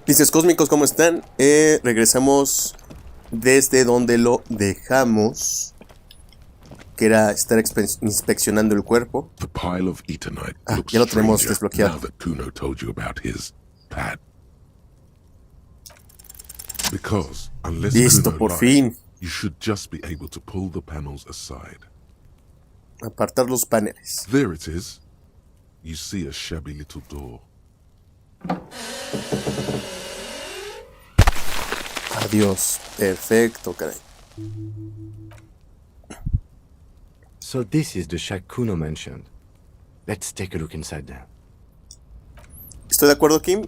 Dices cósmicos, ¿cómo están? Regresamos desde donde lo dejamos, que era estar inspeccionando el cuerpo. Ya lo tenemos desbloqueado. Listo, por fin. Apartar los paneles. There it is. You see a shabby little door. Adiós. Perfecto, caray. So this is the shack Kuno mentioned. Let's take a look inside there. Estoy de acuerdo, Kim.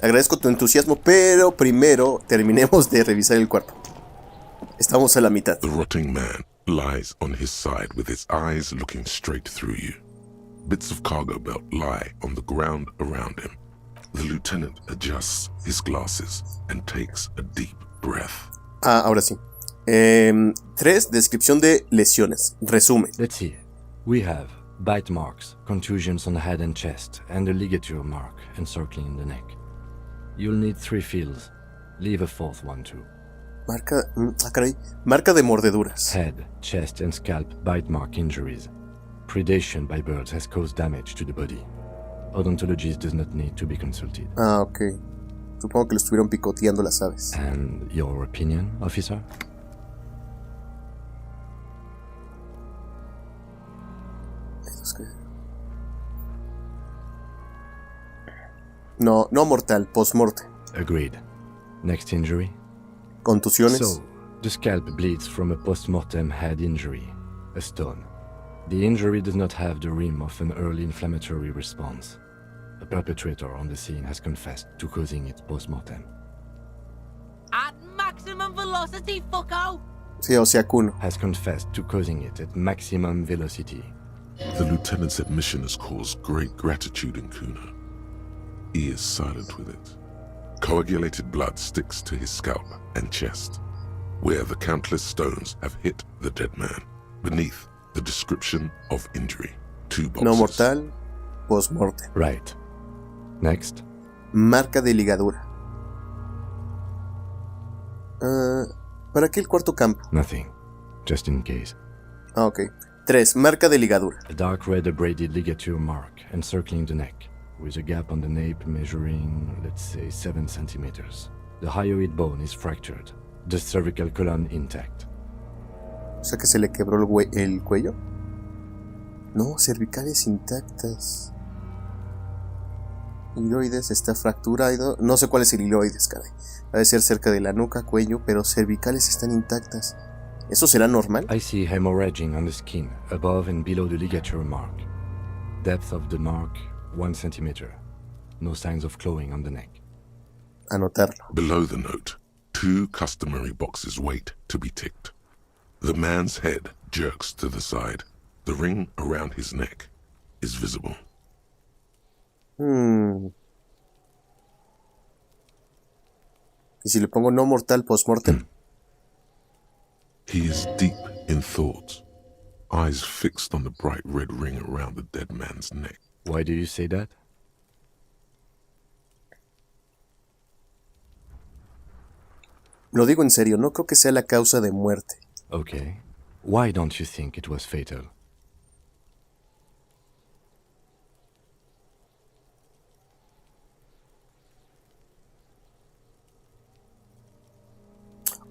Agradezco tu entusiasmo, pero primero terminemos de revisar el cuerpo. Estamos a la mitad. The rotting man lies on his side with his eyes looking straight through you. Bits of cargo belt lie on the ground around him. The lieutenant adjusts his glasses and takes a deep breath. Ahora sí. 3. Descripción de lesiones. Resumen. Let's see. We have bite marks, contusions on the head and chest, and a ligature mark encircling the neck. You'll need 3 fields. Leave a 4th one too. Marca de mordeduras. Head, chest, and scalp bite mark injuries. Predation by birds has caused damage to the body. Odontologist does not need to be consulted. Ok. Supongo que lo estuvieron picoteando las aves. And your opinion, officer? No mortal, post-morte. Agreed. Next injury? Contusiones. So, the scalp bleeds from a post-mortem head injury, a stone. The injury does not have the rim of an early inflammatory response. The perpetrator on the scene has confessed to causing it post-mortem. At maximum velocity, fucko! Sí, o sea, Kuno. Has confessed to causing it at maximum velocity. The lieutenant's admission has caused great gratitude in Kuno. He is silent with it. Coagulated blood sticks to his scalp and chest, where the countless stones have hit the dead man. Beneath, the description of injury. 2 boxes. No mortal, post-morte. Right. Next. Marca de ligadura. ¿Para qué el cuarto campo? Nothing. Just in case. Ok. 3. Marca de ligadura. A dark red abraded ligature mark encircling the neck, with a gap on the nape measuring, let's say, 7 centimeters. The hyoid bone is fractured. The cervical column intact. O sea que se le quebró el cuello. No, cervicales intactas. Hiloides está fracturado. No sé cuál es el hiloides, caray. Ha de ser cerca de la nuca, cuello, pero cervicales están intactas. ¿Eso será normal? I see hemorrhaging on the skin, above and below the ligature mark. Depth of the mark, 1 centimeter. No signs of clawing on the neck. Anotarlo. Below the note, 2 customary boxes wait to be ticked. The man's head jerks to the side. The ring around his neck is visible. ¿Y si le pongo no mortal post-mortem? He is deep in thought, eyes fixed on the bright red ring around the dead man's neck. Why do you say that? Lo digo en serio, no creo que sea la causa de muerte. Okay. Why don't you think it was fatal?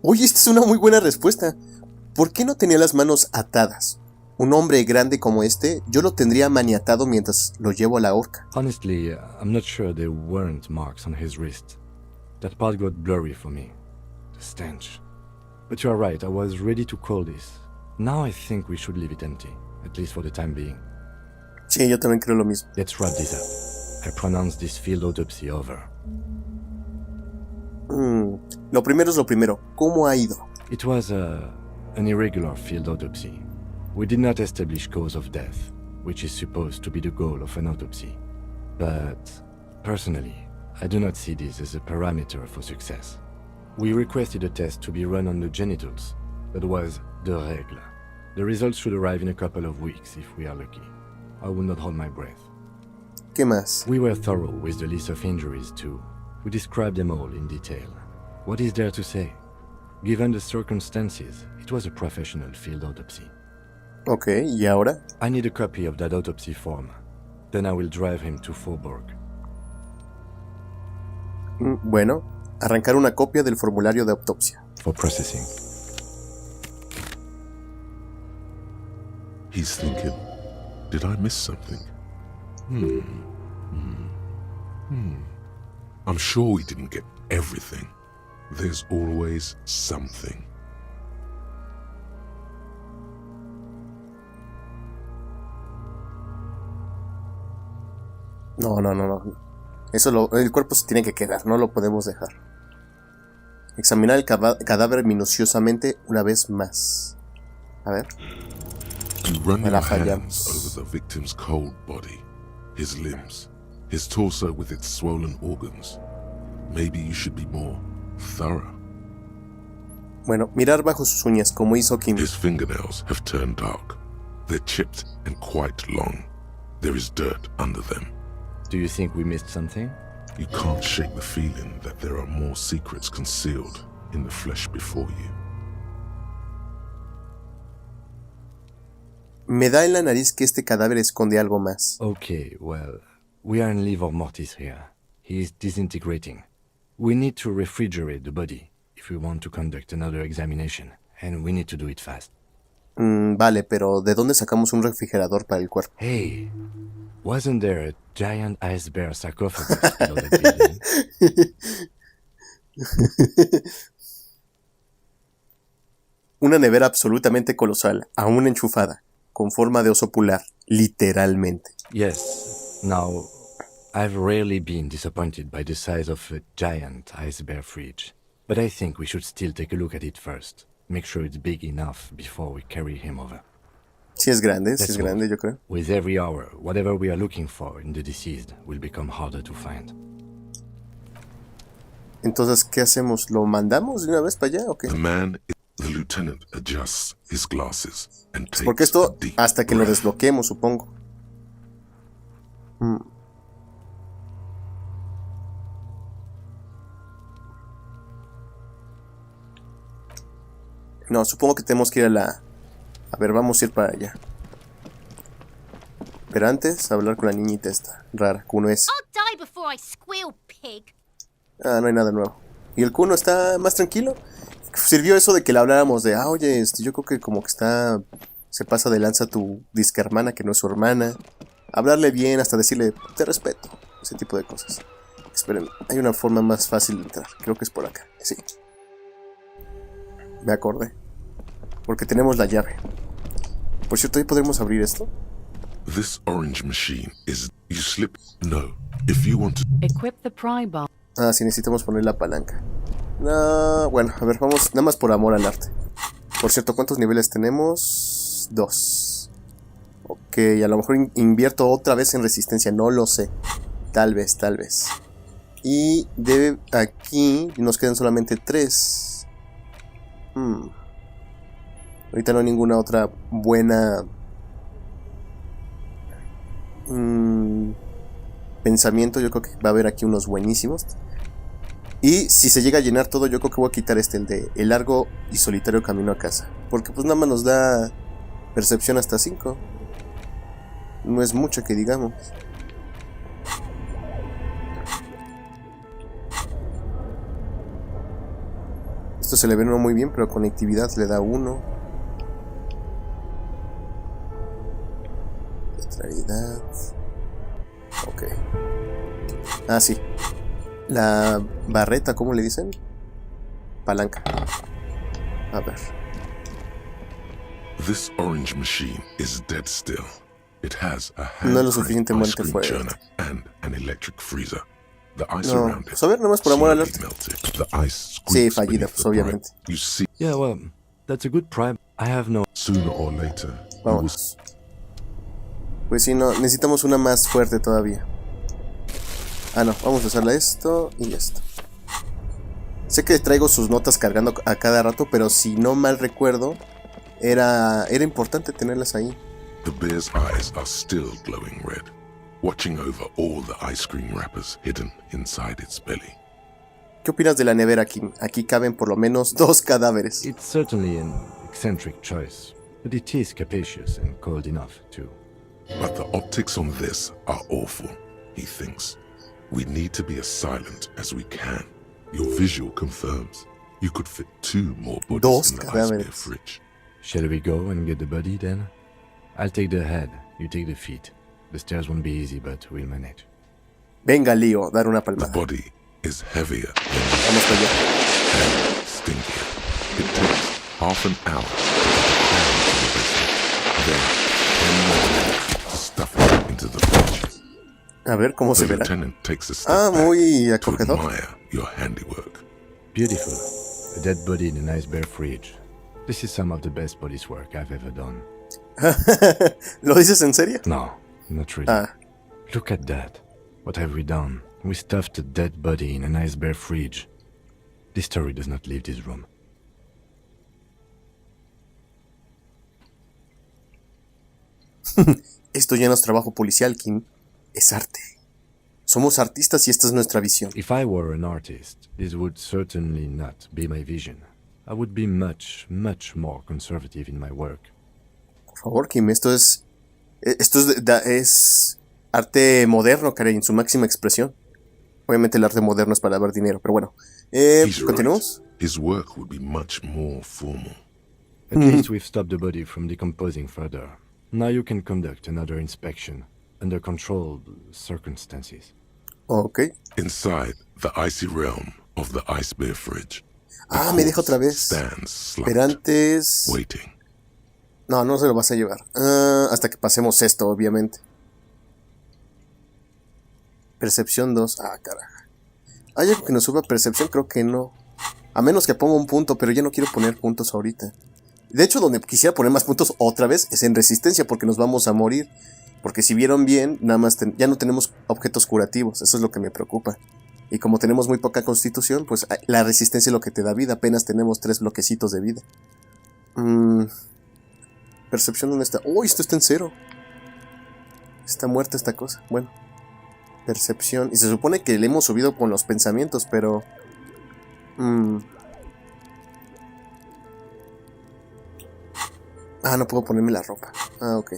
Oye, esta es una muy buena respuesta. ¿Por qué no tenía las manos atadas? Un hombre grande como este, yo lo tendría maniatado mientras lo llevo a la horca. Honestly, I'm not sure there weren't marks on his wrist. That part got blurry for me. The stench. But you are right, I was ready to call this. Now I think we should leave it empty, at least for the time being. Sí, yo también creo lo mismo. Let's wrap this up. I pronounce this field autopsy over. Lo primero es lo primero. ¿Cómo ha ido? It was an irregular field autopsy. We did not establish cause of death, which is supposed to be the goal of an autopsy. But, personally, I do not see this as a parameter for success. We requested a test to be run on the genitals. That was the règle. The results should arrive in a couple of weeks if we are lucky. I will not hold my breath. ¿Qué más? We were thorough with the list of injuries too. We described them all in detail. What is there to say? Given the circumstances, it was a professional field autopsy. Ok, ¿y ahora? I need a copy of that autopsy form. Then I will drive him to Faubourg. Bueno, arrancar una copia del formulario de autopsia. For processing. He's thinking, did I miss something? I'm sure we didn't get everything. There's always something. No. Eso el cuerpo se tiene que quedar, no lo podemos dejar. Examinar el cadáver minuciosamente una vez más. A ver. You run Me your la hands fallamos. over the victim's cold body, his limbs, his torso with its swollen organs. Maybe you should be more thorough. Bueno, mirar bajo sus uñas, como hizo Kim. His fingernails have turned dark. They're chipped and quite long. There is dirt under them. Do you think we missed something? You can't shake the feeling that there are more secrets concealed in the flesh before you. Me da en la nariz que este cadáver esconde algo más. Okay, well, we are in livor mortis here. He is disintegrating. We need to refrigerate the body if we want to conduct another examination, and we need to do it fast. Vale, pero ¿de dónde sacamos un refrigerador para el cuerpo? Hey, wasn't there a giant iceberg sarcophagus below the building? Una nevera absolutamente colosal, aún enchufada, con forma de oso polar, literalmente. Yes. Now, I've rarely been disappointed by the size of a giant iceberg fridge, but I think we should still take a look at it first. Make sure it's big enough before we carry him over. Sí es grande, Let's yo creo. With every hour, whatever we are looking for in the deceased will become harder to find. Entonces, ¿qué hacemos? ¿Lo mandamos de una vez para allá o qué? The lieutenant adjusts his glasses and takes Porque esto a deep hasta que lo breath. desbloqueemos, supongo. No, supongo que tenemos que ir a la... A ver, vamos a ir para allá. Pero antes, hablar con la niñita esta, rara, Kuno es. I'll die before I squeal, pig. Ah, no hay nada nuevo. ¿Y el Kuno está más tranquilo? Sirvió eso de que le habláramos de, oye, yo creo que como que está... Se pasa de lanza tu disque hermana, que no es su hermana. Hablarle bien, hasta decirle, te respeto. Ese tipo de cosas. Esperen, hay una forma más fácil de entrar. Creo que es por acá, sí. Me acordé. Porque tenemos la llave. Por cierto, ¿ahí podremos abrir esto? This orange machine is... You slip... No. If you want to... Equip the pry bar. Ah, sí, necesitamos poner la palanca. No, bueno, a ver, vamos nada más por amor al arte. Por cierto, ¿cuántos niveles tenemos? 2. Ok, a lo mejor invierto otra vez en resistencia, no lo sé. Tal vez. Y de aquí nos quedan solamente 3. Ahorita no hay ninguna otra buena... pensamiento. Yo creo que va a haber aquí unos buenísimos. Y si se llega a llenar todo, yo creo que voy a quitar el de el largo y solitario camino a casa. Porque pues nada más nos da percepción hasta 5. No es mucho que digamos. Esto se le ve no muy bien, pero conectividad le da 1. Claridad. Ok. Ah, sí. La barreta, ¿cómo le dicen? Palanca. A ver. This orange machine is dead still. It has a No es lo hand-cranked ice suficientemente cream fuerte. churner and an electric freezer. The ice No, around it pues a ver, nomás por amor al slowly arte. melted. The ice Sí, squeaks fallida, beneath pues the obviamente. bright. You see, Yeah, well, that's a good pry. I have no... sooner or later, you will Vamos. Pues sí, no, necesitamos una más fuerte todavía. Ah, no, vamos a usarla esto y esto. Sé que traigo sus notas cargando a cada rato, pero si no mal recuerdo, era importante tenerlas ahí. The bear's eyes are still glowing red, watching over all the ice cream wrappers hidden inside its belly. ¿Qué opinas de la nevera, Kim? Aquí caben por lo menos 2 cadáveres. It's certainly an eccentric choice, but it is capacious and cold enough, too. But the optics on this are awful, he thinks. We need to be as silent as we can. Your visual confirms. You could fit 2 more bodies Dos in the ice cadáveres. bear fridge. Shall we go and get the body, then? I'll take the head, you take the feet. The stairs won't be easy, but we'll manage. Venga, Leo, dar una The palmada. body is heavier than Vamos para allá. and stinkier. It takes half an hour to get the hand to the basement. Then 10 more minutes to stuff it into the fridge. A ver cómo se The verá. lieutenant takes a step Ah, back muy to acogedor. admire your handiwork. Beautiful. A dead body in a nice bare fridge. This is some of the best police work I've ever done. ¿Lo dices en serio? No, not really. Ah, Look at that. What have we done? We stuffed a dead body in a nice bare fridge. This story does not leave this room. esto ya no es trabajo policial, Kim. Es arte. Somos artistas y esta es nuestra visión. If I were an artist, this would certainly not be my vision. I would be much, much more conservative in my work. Por favor, Kim, esto es arte moderno, Karen, en su máxima expresión. Obviamente el arte moderno es para ver dinero, pero bueno. He's ¿Continuamos? right. His work would be much more formal. At least we've stopped the body from decomposing further. Now you can conduct another inspection under controlled circumstances. Ok. Inside the icy realm of the ice bear fridge, Ah, me deja otra vez. stands slumped, Pero antes... waiting. No, no se lo vas a llevar. Hasta que pasemos esto, obviamente. Percepción 2. Ah, carajo. ¿Hay algo que nos suba percepción? Creo que no. A menos que ponga un punto, pero ya no quiero poner puntos ahorita. De hecho, donde quisiera poner más puntos otra vez es en resistencia, porque nos vamos a morir. Porque si vieron bien, nada más ya no tenemos objetos curativos. Eso es lo que me preocupa. Y como tenemos muy poca constitución, pues la resistencia es lo que te da vida. Apenas tenemos 3 bloquecitos de vida. Percepción, ¿dónde está? ¡Oh, esto está en 0! Está muerta esta cosa. Bueno. Percepción. Y se supone que le hemos subido con los pensamientos, pero... Ah, no puedo ponerme la ropa. Ah, ok.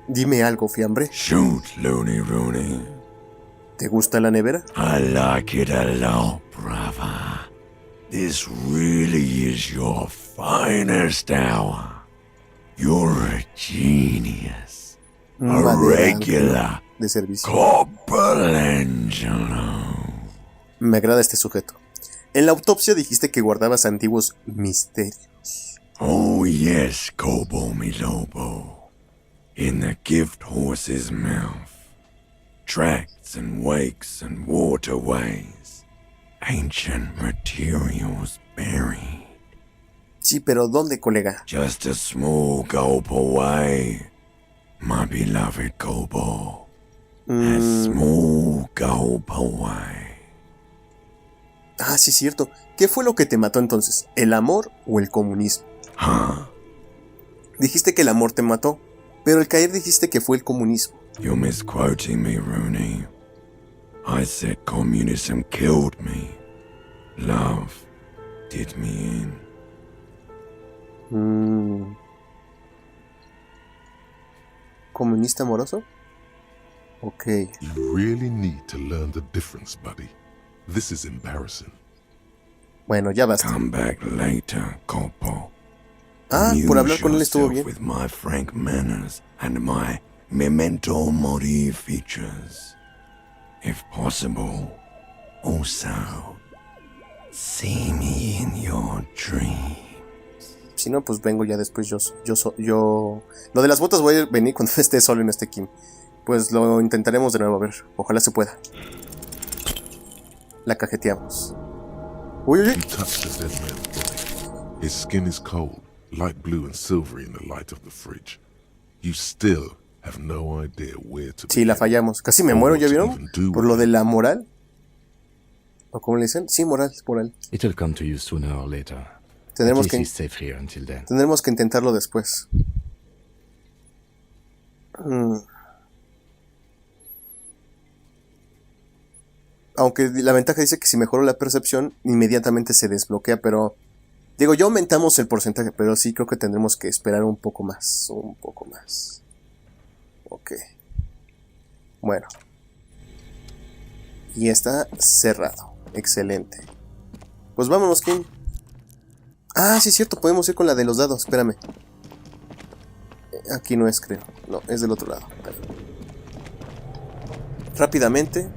Dime algo, fiambre. Shoot, Looney Rooney. ¿Te gusta la nevera? I like it a lot, brother. This really is your finest hour. You're a genius. A Vale, regular de servicio. Corporal Angelo. Me agrada este sujeto. En la autopsia dijiste que guardabas antiguos misterios. Oh yes, Kobo mi lobo. In the gift horse's mouth. Tracts and wakes and waterways. Ancient materials buried. Sí, pero ¿dónde, colega? Just a small gulp away, my beloved Kobo. A small gulp away. Ah, sí, cierto. ¿Qué fue lo que te mató entonces? ¿El amor o el comunismo? Huh? Dijiste que el amor te mató, pero al caer dijiste que fue el comunismo. You're misquoting me, Rooney. I said communism killed me. Love did me in. ¿Comunista amoroso? Ok. You really need to learn the difference, buddy. This is embarrassing. Bueno, ya basta. Come back later, Corpo. Ah, por hablar con él estuvo Amuse bien. yourself with my frank manners and my memento mori features. If possible, also, see me in your dream. Si no, pues vengo ya después yo. Lo de las botas voy a venir cuando esté solo en este Kim. Pues lo intentaremos de nuevo, a ver. Ojalá se pueda. La cajeteamos. Uy, uy, You uy. touch the dead man's body. His skin is cold, light blue and silvery in the light of the fridge. You still have no idea where to Sí, la begin. fallamos. Casi me muero, ¿ya vieron? Por lo de la moral. ¿O cómo le dicen? Sí, moral. It'll come to you sooner or later. At Tendremos least que, he's safe here until then. tendremos que intentarlo después. Aunque la ventaja dice que si mejoro la percepción, inmediatamente se desbloquea, pero... Digo, ya aumentamos el porcentaje, pero sí creo que tendremos que esperar un poco más. Un poco más. Ok. Bueno. Y está cerrado. Excelente. Pues vámonos, Kim. Ah, sí es cierto, podemos ir con la de los dados, espérame. Aquí no es, creo. No, es del otro lado. Rápidamente.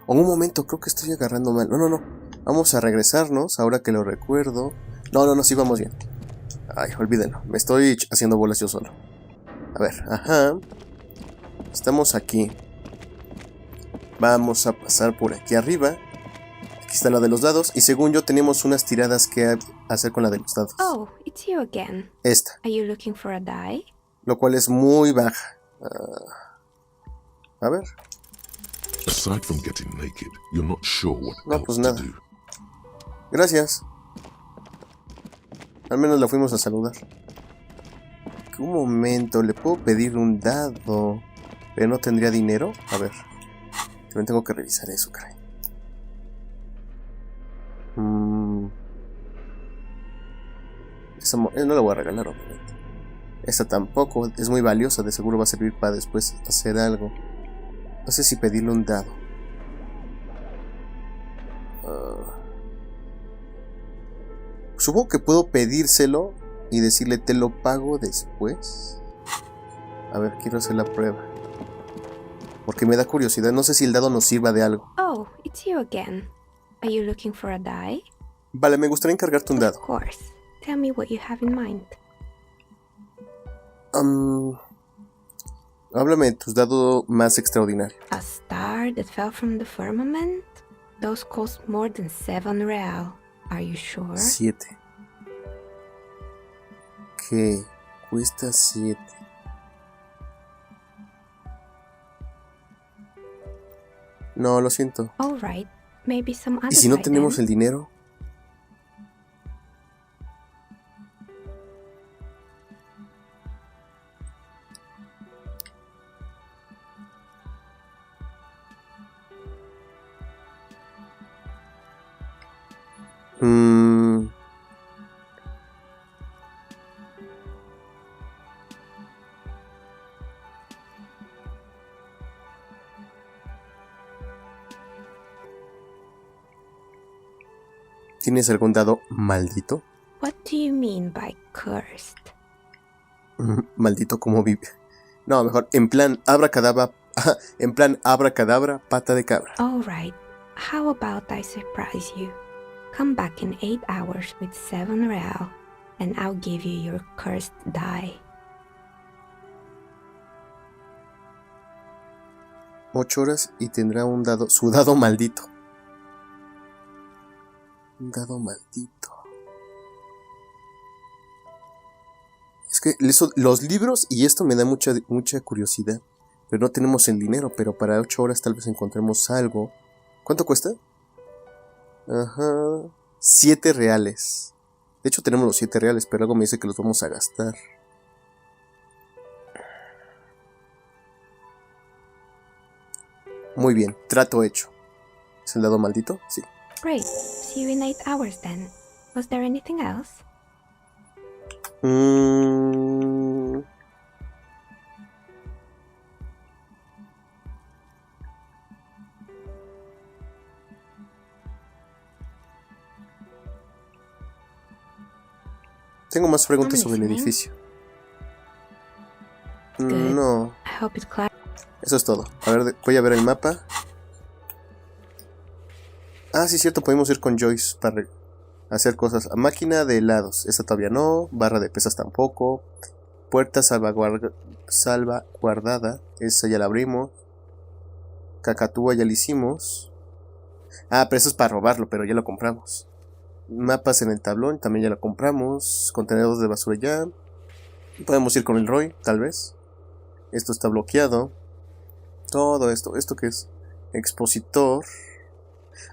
Oh, un momento, creo que estoy agarrando mal. No. Vamos a regresarnos, ahora que lo recuerdo. No, sí, vamos bien. Ay, olvídenlo. Me estoy haciendo bolas yo solo. A ver, ajá. Estamos aquí. Vamos a pasar por aquí arriba. Aquí está la de los dados. Y según yo tenemos unas tiradas que hacer con la de los dados. Oh, it's you again. Esta. Are you looking for a die? Lo cual es muy baja. A ver. Aside from getting naked, you're not sure what No, else pues to nada. do. Gracias. Al menos la fuimos a saludar. Un momento, le puedo pedir un dado, pero no tendría dinero. A ver, también tengo que revisar eso, caray. Esa no la voy a regalar, obviamente. Esta tampoco, es muy valiosa, de seguro va a servir para después hacer algo. No sé si pedirle un dado. Supongo que puedo pedírselo y decirle te lo pago después. A ver, quiero hacer la prueba. Porque me da curiosidad, no sé si el dado nos sirva de algo. Oh, it's you again. Are you looking for a die? Vale, me gustaría encargarte un Of dado. course. Tell me what you have in mind. Háblame de tus dados más extraordinarios. A star that fell from the firmament? Those cost more than 7 real. Are you sure? 7. ¿Qué? Cuesta 7. No, lo siento. Alright, maybe some other ¿Y si no die tenemos then? el dinero? ¿Tienes algún dado maldito? What do you mean by cursed? Maldito como vive. No, mejor, en plan abracadabra. En plan abracadabra, pata de cabra. Alright, how about I surprise you? Come back in 8 hours with 7 real, and I'll give you your cursed die. 8 horas y tendrá un dado, su dado maldito. Un dado maldito. Es que los libros y esto me da mucha curiosidad. Pero no tenemos el dinero, pero para 8 horas tal vez encontremos algo. ¿Cuánto cuesta? Ajá. 7 reales. De hecho tenemos los 7 reales, pero algo me dice que los vamos a gastar. Muy bien, trato hecho. ¿Es el dado maldito? Sí. Great, see you in 8 hours then. Was there anything else? Tengo más preguntas sobre el listening. edificio. Good. No, I hope it's clear. eso es todo. A ver, voy a ver el mapa. Ah, sí, cierto, podemos ir con Joyce para hacer cosas. A máquina de helados, esa todavía no. Barra de pesas tampoco. Puerta salvaguardada, esa ya la abrimos. Cacatúa ya la hicimos. Ah, pero eso es para robarlo, pero ya lo compramos. Mapas en el tablón, también ya lo compramos. Contenedores de basura ya. Podemos ir con el Roy, tal vez. Esto está bloqueado. Todo esto. ¿Esto qué es? Expositor.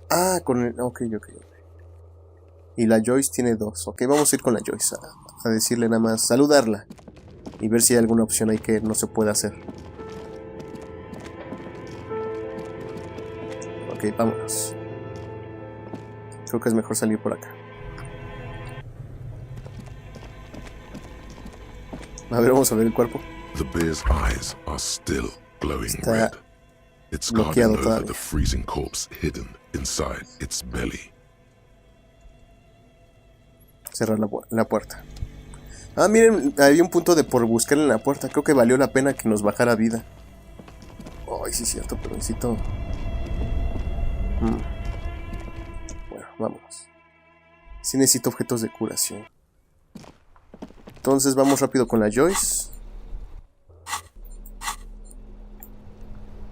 Ah, con el... Ok. Y la Joyce tiene 2. Ok, vamos a ir con la Joyce a decirle nada más, saludarla. Y ver si hay alguna opción ahí que no se pueda hacer. Ok, Ok, vámonos. Creo que es mejor salir por acá. A ver, vamos a ver el cuerpo. The bear's eyes are still glowing Está red. It's guarding bloqueado over todavía. the freezing corpse hidden inside its belly. Cerrar la puerta. Ah, miren, había un punto de por buscar en la puerta. Creo que valió la pena que nos bajara vida. Ay, sí es cierto, pero necesito... Bueno, vámonos. Sí necesito objetos de curación. Entonces vamos rápido con la Joyce.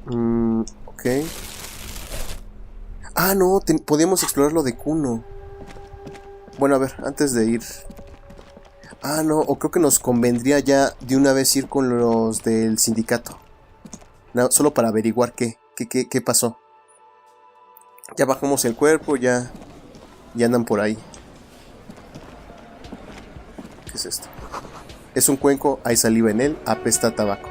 Ok. Ah, no, podíamos explorar lo de Kuno. Bueno, a ver, antes de ir... Ah, no, o creo que nos convendría ya de una vez ir con los del sindicato. No, solo para averiguar qué pasó. Ya bajamos el cuerpo, ya andan por ahí. ¿Qué es esto? Es un cuenco, hay saliva en él, apesta a tabaco.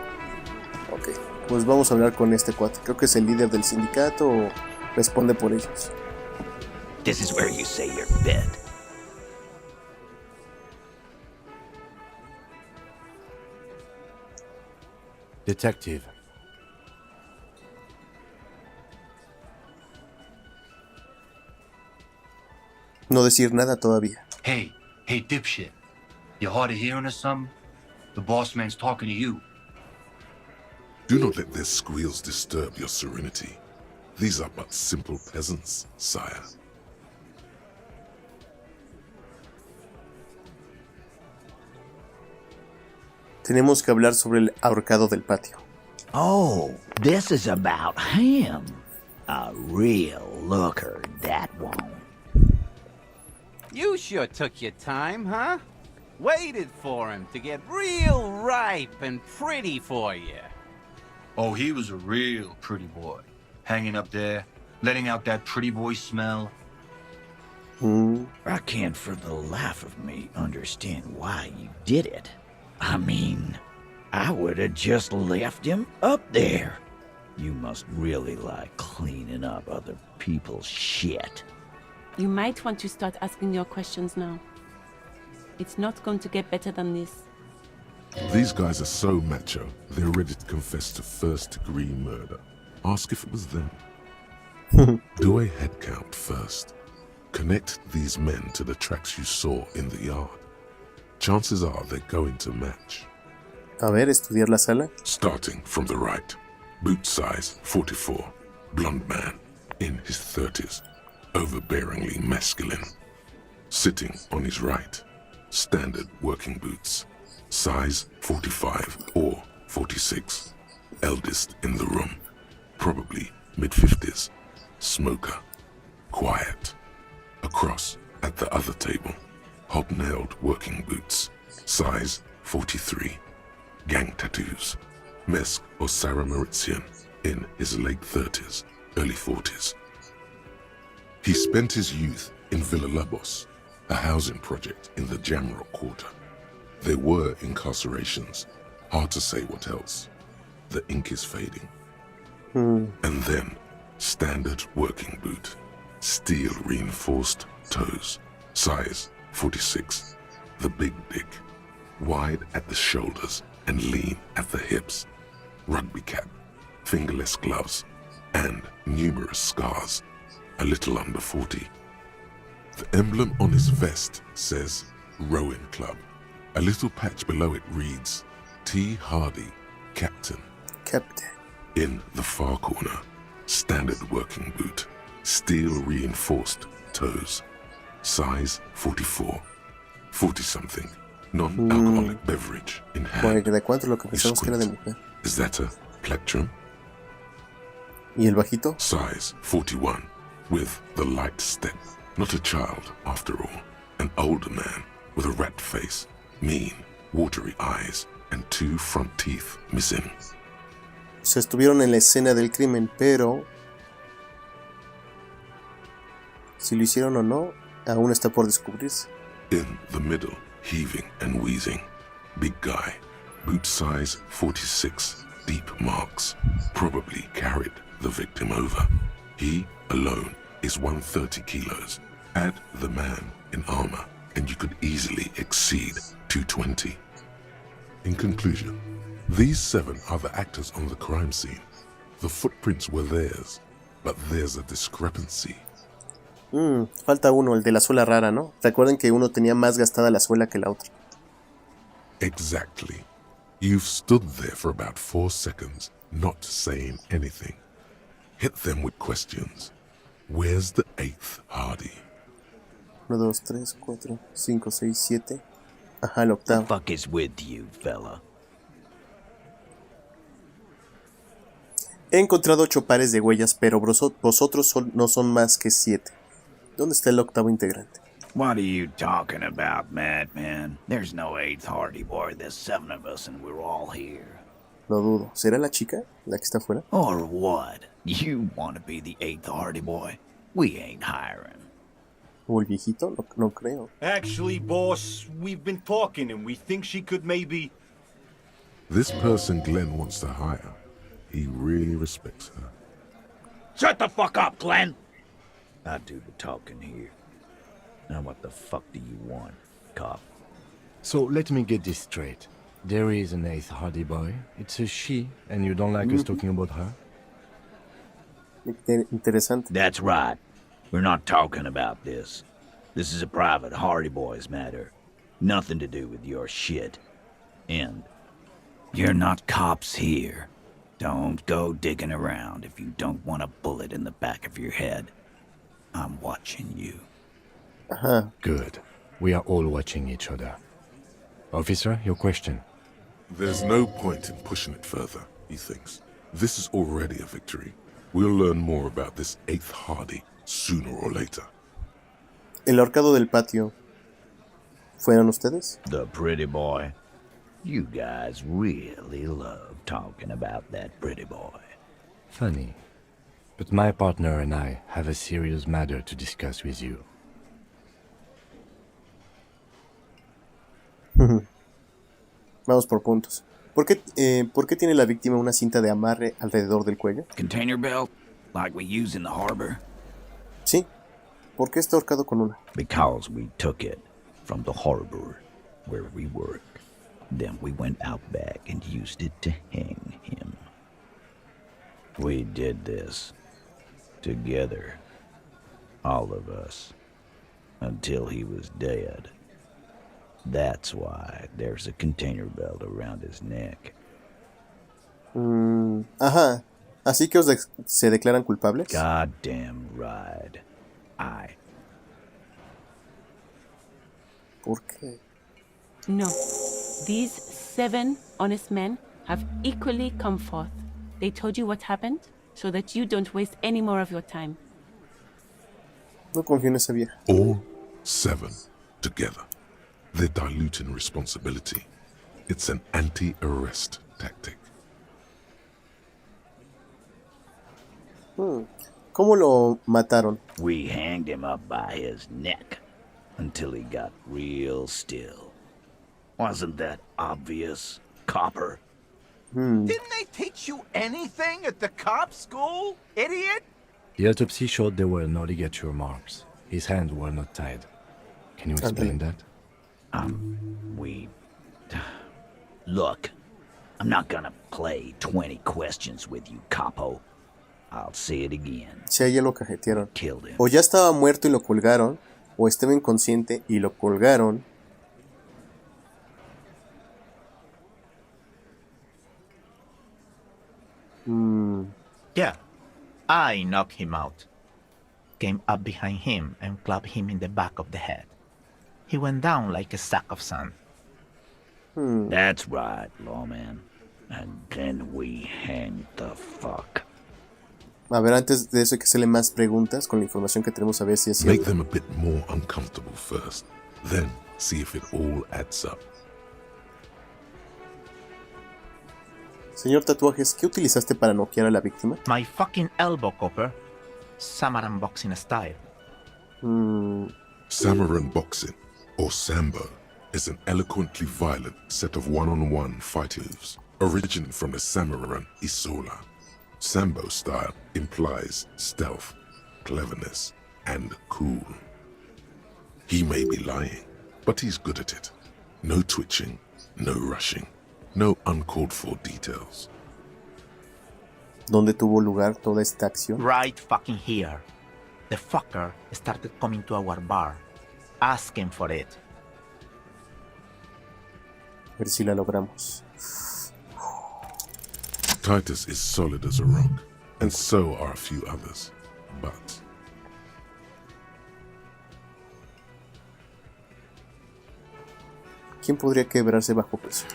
Ok, pues vamos a hablar con este cuate. Creo que es el líder del sindicato o responde por ellos. This is where you say your bid. Detective. No decir nada todavía. Hey, dipshit. You hard of hearing or something? The boss man's talking to you. Do not let their squeals disturb your serenity. These are but simple peasants, sire. Tenemos que hablar sobre el ahorcado del patio. Oh, this is about him. A real looker, that one. You sure took your time, huh? Waited for him to get real ripe and pretty for you. Oh, he was a real pretty boy. Hanging up there, letting out that pretty boy smell. I can't for the life of me understand why you did it. I mean, I would have just left him up there. You must really like cleaning up other people's shit. You might want to start asking your questions now. It's not going to get better than this. These guys are so macho, they're ready to confess to first-degree murder. Ask if it was them. Do a head count first. Connect these men to the tracks you saw in the yard. Chances are they're going to match. A ver, estudiar la sala. Starting from the right. Boot size 44. Blonde man, in his 30s. Overbearingly masculine. Sitting on his right. Standard working boots. Size 45 or 46. Eldest in the room. Probably mid-50s. Smoker. Quiet. Across at the other table. Hobnailed working boots. Size 43. Gang tattoos. Mesk or Sarah Mauritian. In his late 30s, early 40s. He spent his youth in Villa Labos, a housing project in the Jamrock Quarter. There were incarcerations. Hard to say what else. The ink is fading. And then, standard working boot. Steel reinforced toes. Size 46. The big dick. Wide at the shoulders and lean at the hips. Rugby cap. Fingerless gloves. And numerous scars. A little under 40. The emblem on his vest says Rowing Club. A little patch below it reads T. Hardy, Captain. Captain. In the far corner, standard working boot. Steel reinforced toes. Size 44. 40-something. Non-alcoholic beverage in hand. ¿De cuánto lo que pensamos que era de mujer? Is that a plectrum? ¿Y el bajito? Size 41. With the light step. Not a child, after all. An older man with a rat face, mean, watery eyes, and 2 front teeth missing. Se estuvieron en la escena del crimen, pero... si lo hicieron o no, aún está por descubrirse. In the middle, heaving and wheezing. Big guy. Boot size 46. Deep marks. Probably carried the victim over. He alone is 130 kilos. Add the man in armor, and you could easily exceed 220. In conclusion, these 7 are the actors on the crime scene. The footprints were theirs, but there's a discrepancy. Falta uno, el de la suela rara, ¿no? Recuerden que uno tenía más gastada la suela que la otra. Exactly. You've stood there for about 4 seconds, not saying anything. Hit them with questions. Where's the 8th Hardy? 1, 2, 3, 4, 5, 6, 7. Ajá, el octavo. The fuck is with you, fella? He encontrado 8 pares de huellas, pero vosotros no son más que 7. ¿Dónde está el octavo integrante? What are you talking about, madman? There's no 8th Hardy boy. There's 7 of us and we're all here. Lo dudo. ¿Será la chica? ¿La que está afuera? Or what? You want to be the 8th Hardy boy? We ain't hiring. ¿O el viejito? No creo. Actually, boss, we've been talking and we think she could maybe... This person Glenn wants to hire. He really respects her. Shut the fuck up, Glenn! I do the talking here. Now what the fuck do you want, cop? So let me get this straight. There is an 8th Hardy boy. It's a she, and you don't like us talking about her? Interesante. That's right. We're not talking about this. This is a private Hardy Boys matter. Nothing to do with your shit. And you're not cops here. Don't go digging around if you don't want a bullet in the back of your head. I'm watching you. Ajá. Good. We are all watching each other. Officer, your question. There's no point in pushing it further, he thinks. This is already a victory. We'll learn more about this 8th Hardy sooner or later. ¿El ahorcado del patio fueron ustedes? The pretty boy. You guys really love talking about that pretty boy. Funny. But my partner and I have a serious matter to discuss with you. Vamos por puntos. ¿Por qué tiene la víctima una cinta de amarre alrededor del cuello? Container belt, like we use in the harbor? Sí. ¿Por qué está ahorcado con una? Because we took it from the harbor where we work. Then we went out back and used it to hang him. We did this together, all of us, until he was dead. That's why there's a container belt around his neck. Ajá. ¿Así que se declaran culpables? Goddamn right. ¿Por qué? No. These 7 honest men have equally come forth. They told you what happened so that you don't waste any more of your time. No confío en esa vieja. All 7 together. They're diluting responsibility. It's an anti-arrest tactic. ¿Cómo lo mataron? We hanged him up by his neck until he got real still. Wasn't that obvious, copper? Didn't they teach you anything at the cop school, idiot? The autopsy showed there were no ligature marks. His hands were not tied. Can you explain that? Look, I'm not gonna play 20 questions with you, capo. I'll say it again. Si a ella lo cajetearon. Killed him. O ya estaba muerto y lo colgaron, o estaba inconsciente y lo colgaron. Yeah, I knocked him out. Came up behind him and clubbed him in the back of the head. He went down like a sack of sand. That's right, lawman. And then we hanged the fuck. A ver, antes de eso hay que hacerle más preguntas con la información que tenemos, a ver si es Make cierto. them a bit more uncomfortable first, then see if it all adds up. Señor Tatuajes, ¿qué utilizaste para noquear a la víctima? My fucking elbow, copper. Samaran boxing style. Samaran boxing, or sambo, is an eloquently violent set of one-on-one fight moves, originating from the Samaran Isola. Sambo style implies stealth, cleverness, and cool. He may be lying, but he's good at it. No twitching, no rushing, no uncalled for details. ¿Dónde tuvo lugar toda esta acción? Right fucking here. The fucker started coming to our bar, asking for it. A ver si la logramos. Titus is solid as a rock, and so are a few others. But ¿quién podría quebrarse bajo peso?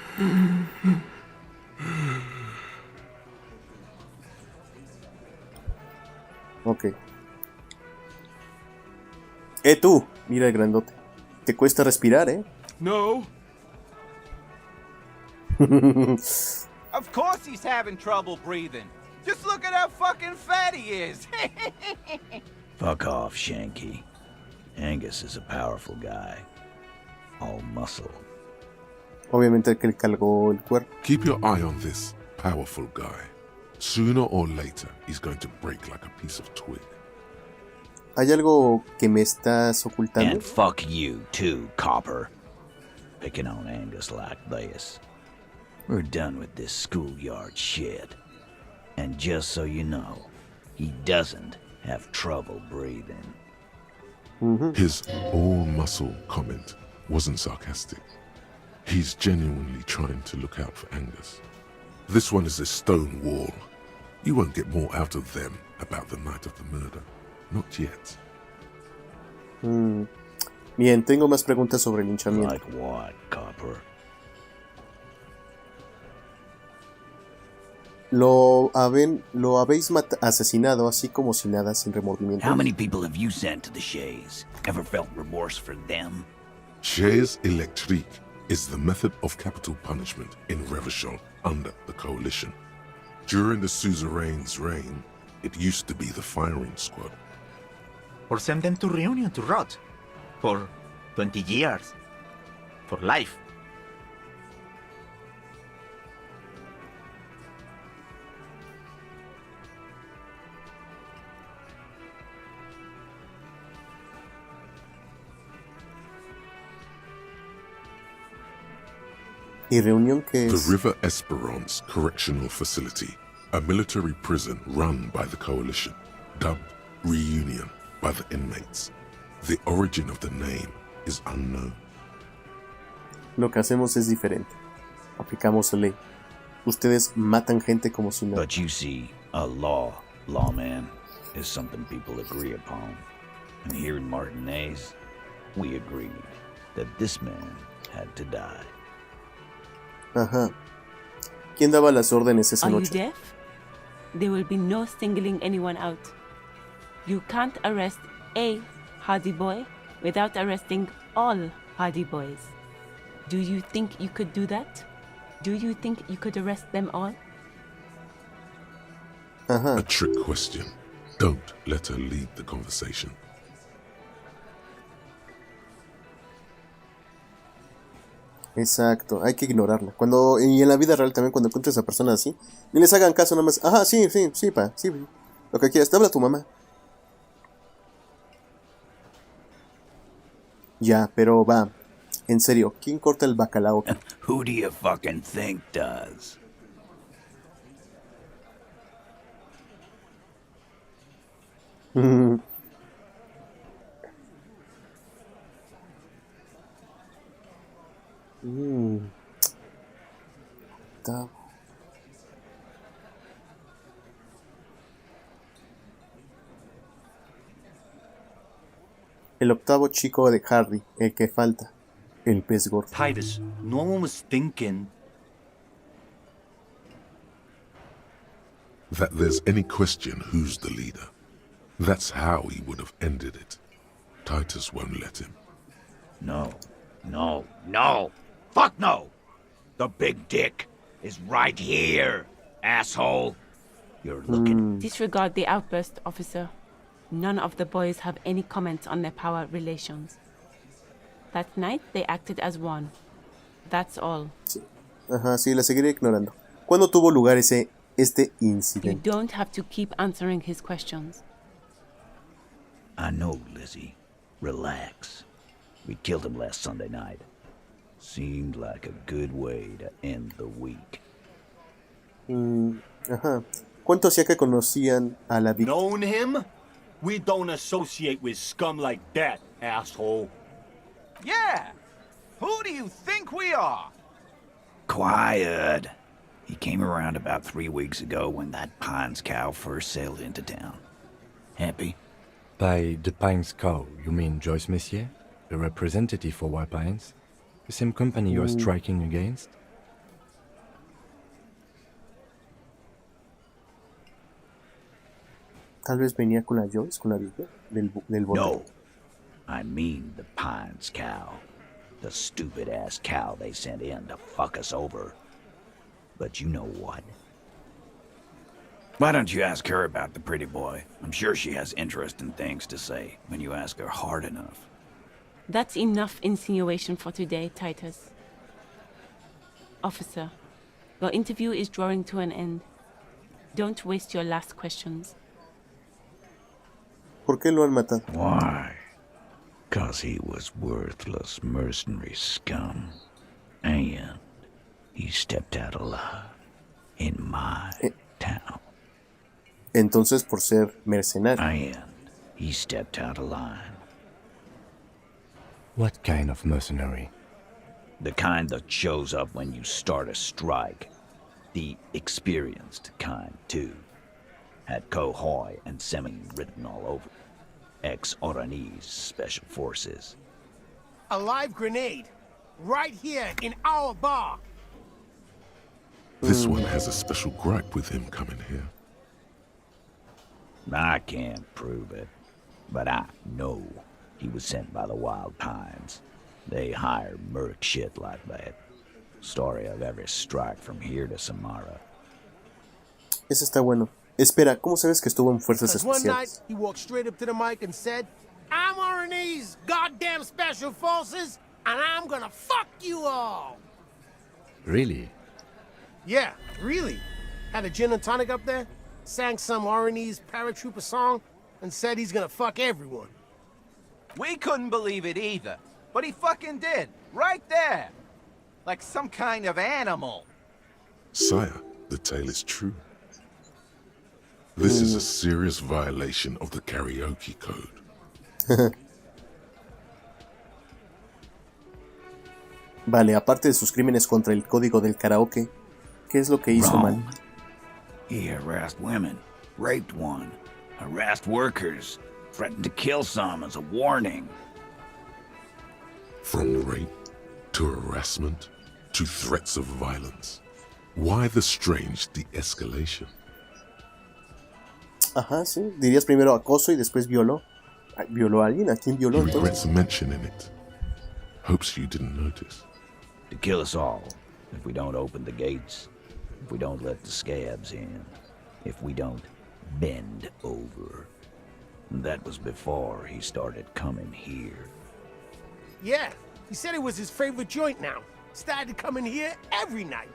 Ok. Tú, mira el grandote. Te cuesta respirar, No. Of course he's having trouble breathing. Just look at how fucking fat he is. Fuck off, Shanky. Angus is a powerful guy. All muscle. Obviamente el que le cargó el cuerpo. keep your eye on this powerful guy. Sooner or later, he's going to break like a piece of twig. ¿Hay algo que me estás ocultando? And fuck you too, copper. Picking on Angus like this. We're done with this schoolyard shit. And just so you know, he doesn't have trouble breathing. His all-muscle comment wasn't sarcastic. He's genuinely trying to look out for Angus. This one is a stone wall. You won't get more out of them about the night of the murder. Not yet. Bien, tengo más preguntas sobre el linchamiento. Like what, copper? Lo habéis asesinado así como si nada, sin remordimiento. How many people have you sent to the Shays? Ever felt remorse for them? Chaise électrique is the method of capital punishment in Revachol under the Coalition. During the suzerain's reign, it used to be the firing squad. Or send them to Reunion to rot. For 20 years. For life. ¿Y Reunión qué es? The River Esperance Correctional Facility, a military prison run by the Coalition, dubbed Reunion by the inmates. The origin of the name is unknown. Lo que hacemos es diferente. Aplicamos la ley. Ustedes matan gente como si nada. But you see, a lawman, is something people agree upon. And here in Martinez, we agreed that this man had to die. Ajá. ¿Quién daba las órdenes esa Are you noche? deaf? There will be no singling anyone out. You can't arrest a Hardy Boy without arresting all Hardy Boys. Do you think you could do that? Do you think you could arrest them all? Ajá. A trick question. Don't let her lead the conversation. Exacto, hay que ignorarla. Y en la vida real también, cuando encuentres a personas así, ni les hagan caso nada más. Ajá, sí, pa, sí. Lo que quieras, te habla tu mamá. Ya, pero va. En serio, ¿quién corta el bacalao? Who do you fucking think does? Octavo. El octavo chico de Harry, el que falta. El pez gordo. Titus, no one was thinking That there's any question who's the leader. That's how he would have ended it. Titus won't let him. No. Fuck no! The big dick is right here, asshole. You're looking. Disregard the outburst, officer. None of the boys have any comments on their power relations. That night, they acted as one. That's all. Sí. Ajá, sí, la seguiré ignorando. ¿Cuándo tuvo lugar ese este You incidente. don't have to keep answering his questions. I know, Lizzie. Relax. We killed him last Sunday night. Seemed like a good way to end the week. Ajá. ¿Cuánto hacía que conocían a la víctima? Known him? We don't associate with scum like that, asshole. Yeah! Who do you think we are? Quiet. He came around about 3 weeks ago when that Pines cow first sailed into town. Happy? By the Pines cow, you mean Joyce Messier, the representative for White Pines? The same company you're striking against? Tal vez venía con la Joyce, con la víctima del bote. No. I mean the Pines cow. The stupid-ass cow they sent in to fuck us over. But you know what? Why don't you ask her about the pretty boy? I'm sure she has interesting things to say when you ask her hard enough. That's enough insinuation for today, Titus. Officer, your interview is drawing to an end. Don't waste your last questions. ¿Por qué lo han matado? Why? 'Cause he was worthless mercenary scum. And he stepped out alive in my town. Entonces, por ser mercenario. And he stepped out alive. What kind of mercenary? The kind that shows up when you start a strike. The experienced kind, too. Had Cohoy and Semi written all over. Ex-Oranese Special Forces. A live grenade. Right here in our bar. This one has a special gripe with him coming here. I can't prove it, but I know he was sent by the Wild Pines. They hire merc shit like that. Story of every strike from here to Samara. Ese está bueno. Espera, ¿cómo sabes que estuvo en Fuerzas One night, Especiales? he walked straight up to the mic and said, I'm Oranese goddamn special forces, and I'm gonna fuck you all. Really? Yeah, really. Had a gin and tonic up there, sang some Oranese paratrooper song, and said he's gonna fuck everyone. We couldn't believe it either, but he fucking did, right there. Like some kind of animal. Sire, the tale is true. This is a serious violation of the karaoke code. Vale, aparte de sus crímenes contra el código del karaoke, ¿qué es lo que hizo mal? He harassed women, raped one, harassed workers, threatened to kill some as a warning. From rape to harassment to threats of violence. Why the strange de-escalation? Ajá, sí. Dirías primero acoso y después violó. ¿Violó a alguien? ¿A quién violó He regrets entonces? mentioning it. Hopes you didn't notice. To kill us all, if we don't open the gates, if we don't let the scabs in, if we don't bend over. That was before he started coming here. Yeah, he said it was his favorite joint now. Started coming here every night.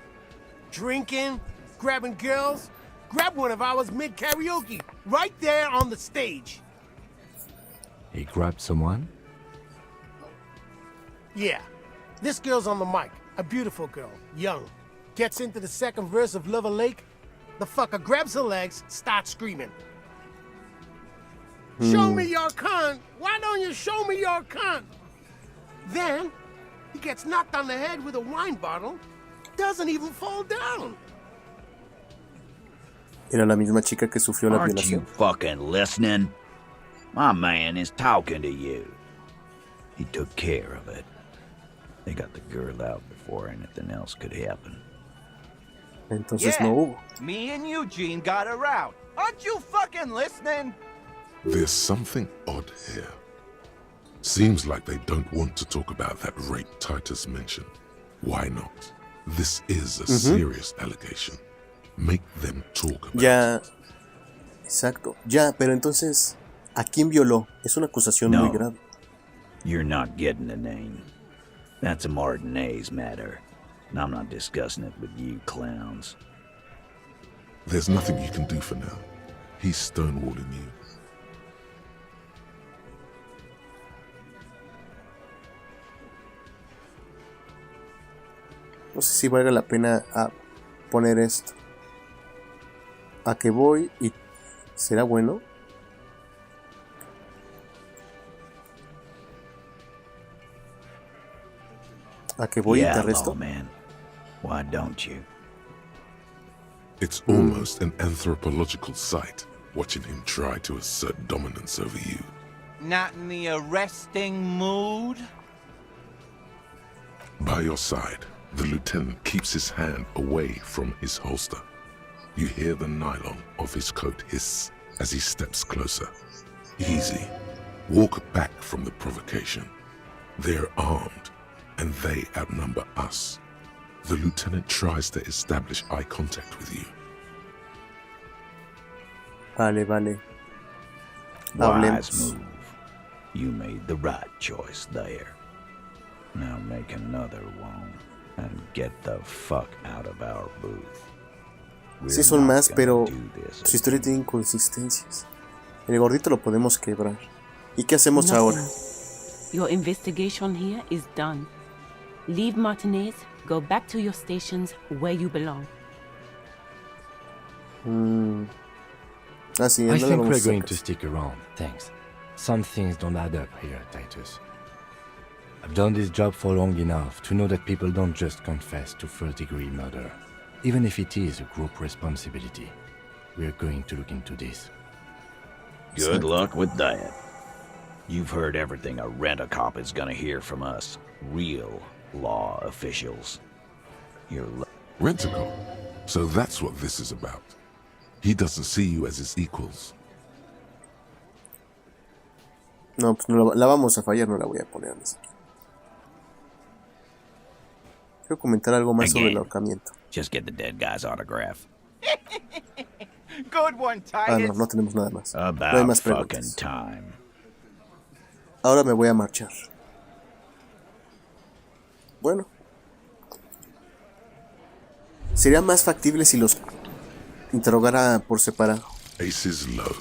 Drinking, grabbing girls. Grab one of ours mid-karaoke, right there on the stage. He grabbed someone? Yeah, this girl's on the mic, a beautiful girl, young. Gets into the second verse of Lover Lake, the fucker grabs her legs, starts screaming. Show me your cunt! Why don't you show me your cunt? Then, he gets knocked on the head with a wine bottle, doesn't even fall down. Era la misma chica que sufrió la Aren't you violación. fucking listening? My man is talking to you. He took care of it. They got the girl out before anything else could happen. Entonces Yeah, no hubo. me and Eugene got her out. Aren't you fucking listening? There's something odd here. Seems like they don't want to talk about that rape Titus mentioned. Why not? This is a serious allegation. Make them talk about Ya. it. Exacto. Ya, pero entonces, ¿a quién violó? Es una acusación muy grave. You're not getting the name. That's a Martinez matter. And I'm not discussing it with you clowns. There's nothing you can do for now. He's stonewalling you. No sé si valga la pena poner esto. ¿A qué voy? ¿Y será bueno? ¿A qué voy y te arresto? Man. Why don't you? It's almost an anthropological sight, watching him try to assert dominance over you. Not in the arresting mood? By your side, the lieutenant keeps his hand away from his holster. You hear the nylon of his coat hiss as he steps closer. Easy. Walk back from the provocation. They're armed, and they outnumber us. The lieutenant tries to establish eye contact with you. Vale. Wise move. You made the right choice there. Now make another one and get the fuck out of our booth. Sí son más, pero su historia tiene inconsistencias. El gordito lo podemos quebrar. ¿Y qué hacemos ahora? Your investigation here is done. Leave Martinez, go back to your stations where you belong. I think we're going to stick around, thanks. Some things don't add up here, Titus. I've done this job for long enough to know that people don't just confess to first-degree murder. Even if it is a group responsibility, we're going to look into this. Good luck with that. You've heard everything a rent-a-cop is gonna hear from us. Real law officials. Rent-a-cop? So that's what this is about. He doesn't see you as his equals. No, pues no la vamos a fallar, no la voy a poner ni siquiera. Quiero comentar algo más sobre el ahorcamiento. Just get the dead guy's autograph. Good one, Titus. No tenemos nada más. About no hay más fucking preguntas. time. Ahora me voy a marchar. Bueno. Sería más factible si los interrogara por separado. Aces low.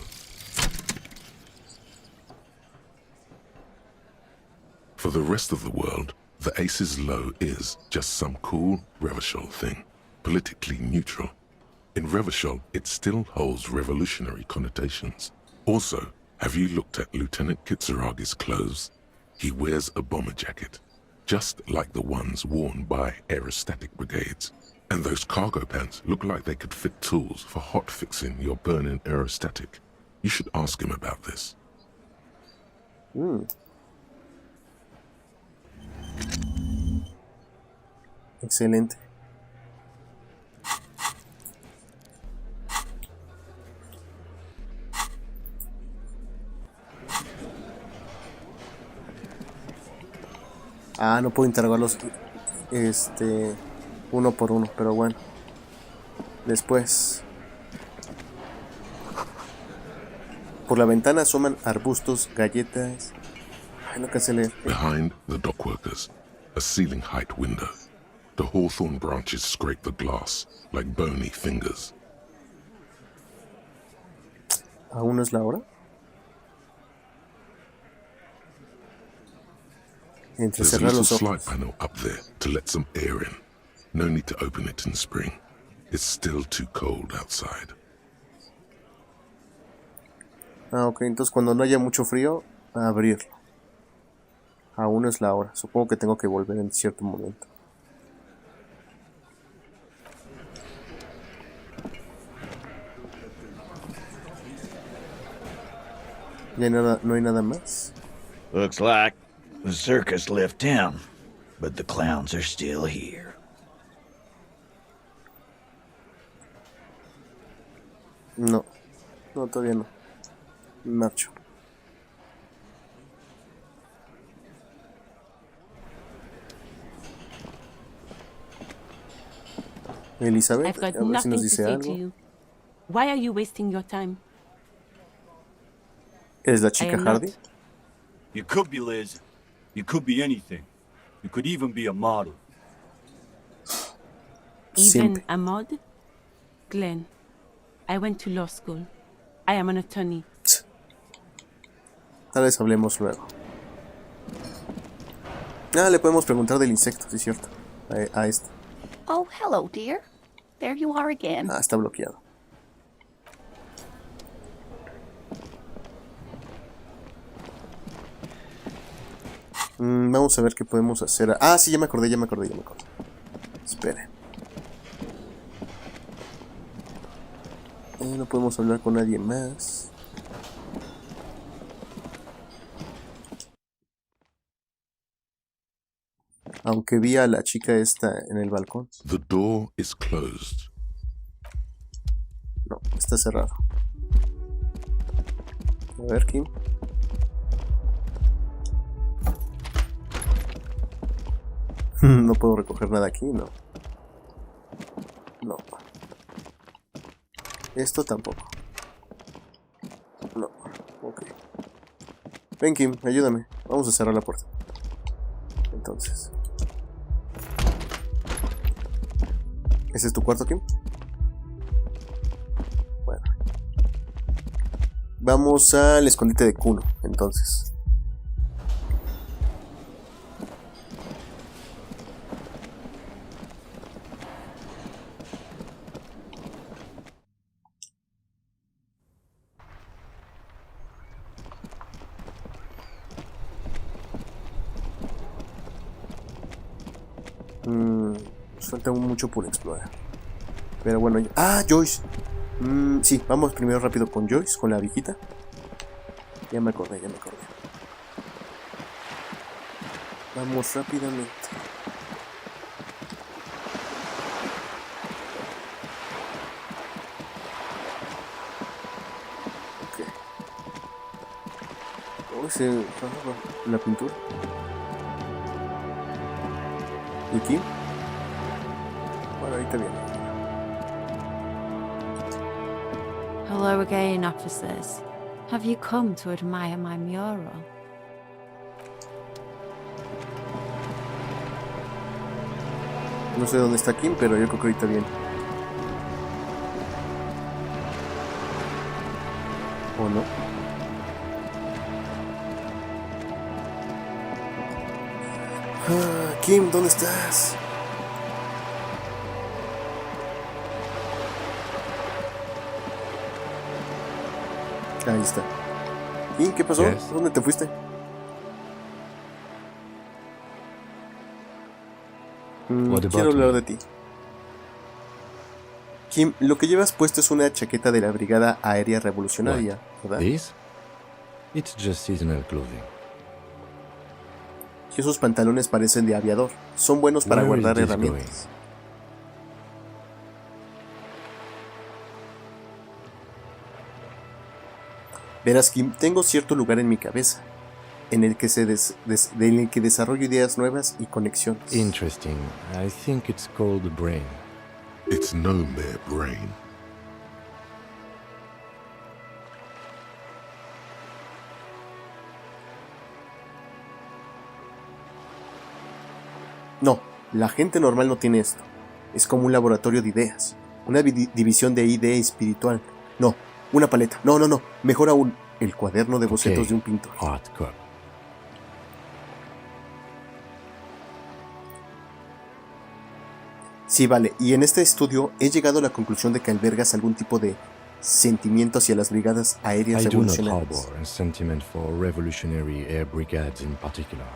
For the rest of the world, the Aces Low is just some cool Revachol thing, politically neutral. In Revachol, it still holds revolutionary connotations. Also, have you looked at Lieutenant Kitsuragi's clothes? He wears a bomber jacket, just like the ones worn by aerostatic brigades. And those cargo pants look like they could fit tools for hot fixing your burning aerostatic. You should ask him about this. Excelente. No puedo interrogarlos uno por uno, pero bueno. Después. Por la ventana asoman arbustos, galletas. No alcancé a leer. Behind the dockworkers, a ceiling height window. The hawthorn branches scrape the glass like bony fingers. ¿Aún no es la hora? There's a little slide panel up there to let some air in. No need to open it in spring. It's still too cold outside. Ok, entonces cuando no haya mucho frío, a abrirlo. Aún no es la hora. Supongo que tengo que volver en cierto momento. ¿Ya no hay nada más? Looks like the circus left town, but the clowns are still here. No, todavía no. Marcho. Elizabeth, I've got a ver si nothing nos to dice say algo. to you. Why are you wasting your time? ¿Eres la chica Hardy? You could be Liz. You could be anything. You could even be a model. Even a mod? Glenn, I went to law school. I am an attorney. Tal vez hablemos luego. Le podemos preguntar del insecto, sí es cierto. A este. Oh, hello, dear. There you are again. Está bloqueado. Vamos a ver qué podemos hacer. Sí, ya me acordé. Espere. No podemos hablar con nadie más. Aunque vi a la chica esta en el balcón. The door is closed. No, está cerrado. A ver, Kim. No puedo recoger nada aquí, no. No. Esto tampoco. No. Ok. Ven, Kim, ayúdame. Vamos a cerrar la puerta. Entonces. ¿Ese es tu cuarto, Kim? Bueno. Vamos al escondite de Kuno, entonces. Falta mucho por explorar. Pero bueno, Joyce. Sí, vamos primero rápido con Joyce, con la viejita. Ya me acordé. Vamos rápidamente. Ok. La pintura. ¿Y aquí? Bueno, ahorita viene. Hello again, officers. Have you come to admire my mural? No sé dónde está Kim, pero yo creo que ahorita viene. ¿O no? Kim, ¿dónde estás? Ahí está. Kim, ¿qué pasó? Yes. ¿Dónde te fuiste? Quiero hablar de ti. Kim, lo que llevas puesto es una chaqueta de la Brigada Aérea Revolucionaria, ¿verdad? This? It's just seasonal clothing. Y esos pantalones parecen de aviador. Son buenos para Where is guardar this herramientas. Verás, Kim, tengo cierto lugar en mi cabeza en el que en el que desarrollo ideas nuevas y conexiones. Interesting. I think it's called the brain. It's no mere brain. No, la gente normal no tiene esto. Es como un laboratorio de ideas. Una división de idea espiritual. No, una paleta. No. Mejor aún, el cuaderno de bocetos de un pintor. Hardcore. Sí, vale. Y en este estudio he llegado a la conclusión de que albergas algún tipo de sentimiento hacia las brigadas aéreas I do not revolucionarias. harbor a sentiment for revolutionary air brigades in particular.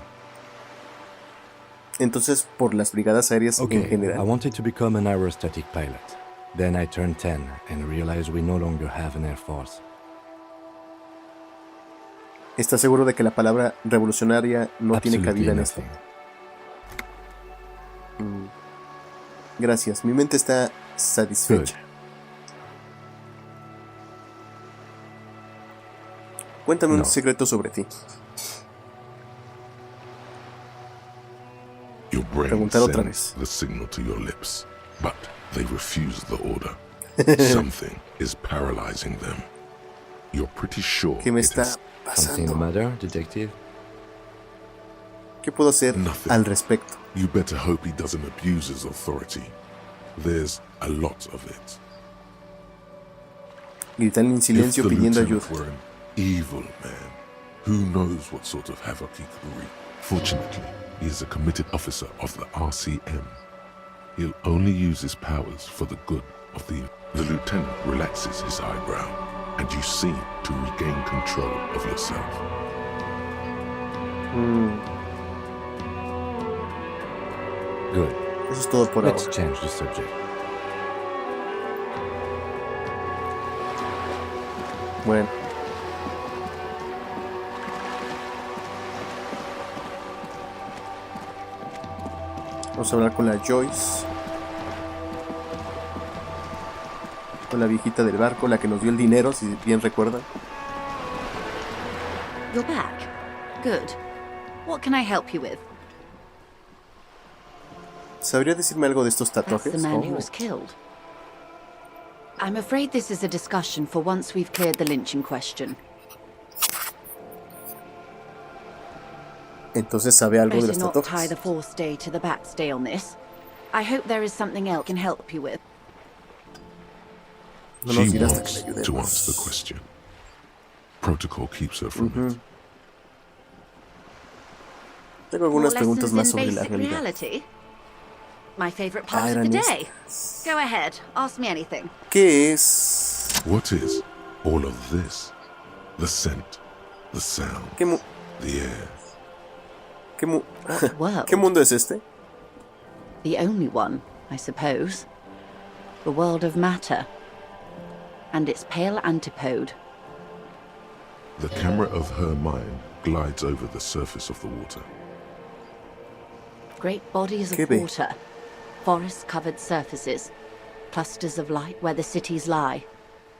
Entonces, por las brigadas aéreas en I general. wanted to become an aerostatic pilot. Then I turned 10 and realized we no longer have an air force. ¿Estás seguro de que la palabra revolucionaria no tiene cabida en esto? Gracias, mi mente está satisfecha. Cuéntame un secreto sobre ti. Your brain Preguntar otra sends vez. the signal to your lips, but they refuse the order. Something is paralyzing them. You're pretty sure ¿Qué me it está is Something the pasando? matter, detective? ¿Qué puedo hacer nothing. al respecto? You better hope he doesn't abuse his authority. There's a lot of it. Gritan en silencio If the pidiendo lieutenant ayuda. were an evil man, who knows what sort of havoc he could wreak? Fortunately, he is a committed officer of the RCM. He'll only use his powers for the good of the... The lieutenant relaxes his eyebrow, and you seem to regain control of yourself. Good. Eso es todo por Let's ahora. change the subject. Bueno. Vamos a hablar con la Joyce. Con la viejita del barco, la que nos dio el dinero, si bien recuerdan. You're back. Good. What can I help you with? ¿Sabría decirme algo de estos That's tatuajes? the man who was killed. I'm afraid this is a discussion for once we've cleared the lynching question. Entonces sabe algo de Better los not tie tatuajes. the fourth day to the back stay on this. I hope there is something else I can help you with. No nos She dirá hasta que wants le to ayudemos. answer the question. Protocol keeps her from it. Tengo algunas More preguntas más lessons sobre in la basic realidad. reality? My favorite part eran of the day. Go ahead, ask me anything. ¿Qué es? What is all of this? The scent, the sound, ¿Qué, the air. World? ¿Qué mundo es este? The only one, I suppose. The world of matter. And its pale antipode. The camera of her mind glides over the surface of the water. Great bodies of ¿Qué ve? water. Forest-covered surfaces. Clusters of light where the cities lie.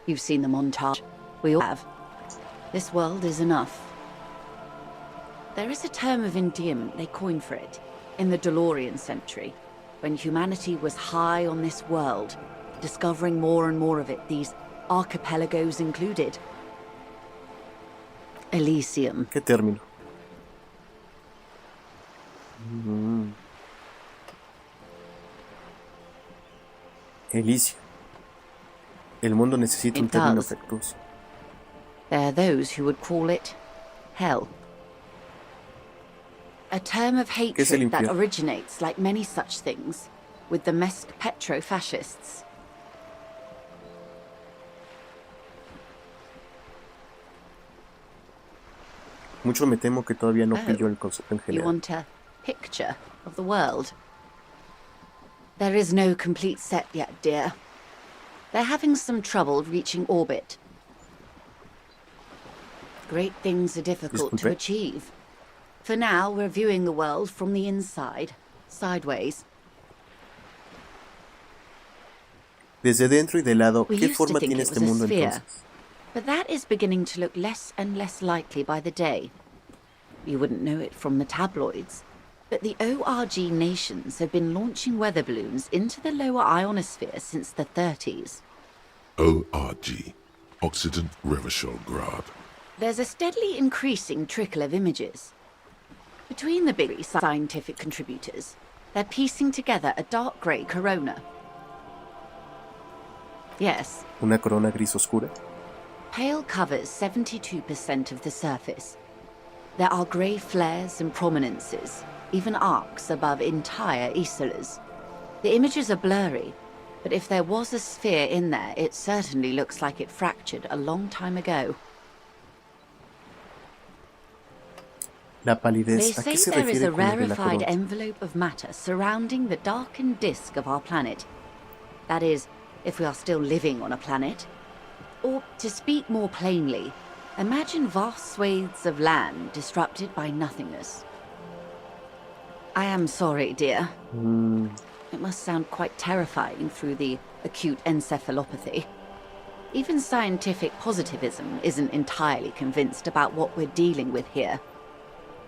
You've seen the montage. We all have. This world is enough. There is a term of endearment they coined for it in the DeLorean century, when humanity was high on this world, discovering more and more of it, these archipelagos included. Elysium. ¿Qué término? Elysium. El mundo necesita un It término does. afectuoso. There are those who would call it hell. A term of es el hatred that infierno? originates, like many such things, with the Mesk petro-fascists. Mucho me temo que todavía no Oh, pillo el concepto en You general. want a picture of the world? There is no complete set yet, dear. They're having some trouble reaching orbit. Great things are difficult to Disculpe. achieve. For now, we're viewing the world from the inside, sideways. Desde dentro y de lado, We ¿qué used to forma think tiene it este was a mundo sphere, entonces? but that is beginning to look less and less likely by the day. You wouldn't know it from the tabloids, but the ORG nations have been launching weather balloons into the lower ionosphere since the 30s. ORG, Occident Revichol-Grad. There's a steadily increasing trickle of images. Between the big scientific contributors, they're piecing together a dark grey corona. Yes, ¿Una corona gris oscura? pale covers 72% of the surface. There are grey flares and prominences, even arcs above entire isolas. The images are blurry, but if there was a sphere in there, it certainly looks like it fractured a long time ago. La They palidez, ¿a say qué se there is refiere a con lo de la rarefied corona? envelope of matter surrounding the darkened disk of our planet. That is, if we are still living on a planet. Or, to speak more plainly, imagine vast swathes of land disrupted by nothingness. I am sorry, dear. It must sound quite terrifying through the acute encephalopathy. Even scientific positivism isn't entirely convinced about what we're dealing with here.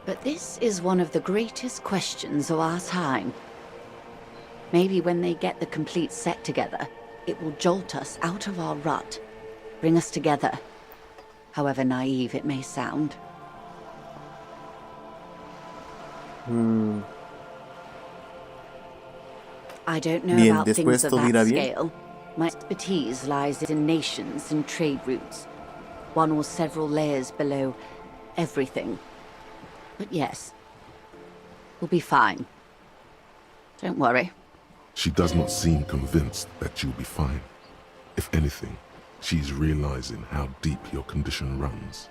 But this is one of the greatest questions of our time. Maybe when they get the complete set together, it will jolt us out of our rut, bring us together, however naive it may sound. I don't know Bien, about después things of todo that irá bien. scale, My expertise lies in nations and trade routes, one or several layers below everything. But yes, we'll be fine. Don't worry. She does not seem convinced that you'll be fine. If anything, she's realizing how deep your condition runs.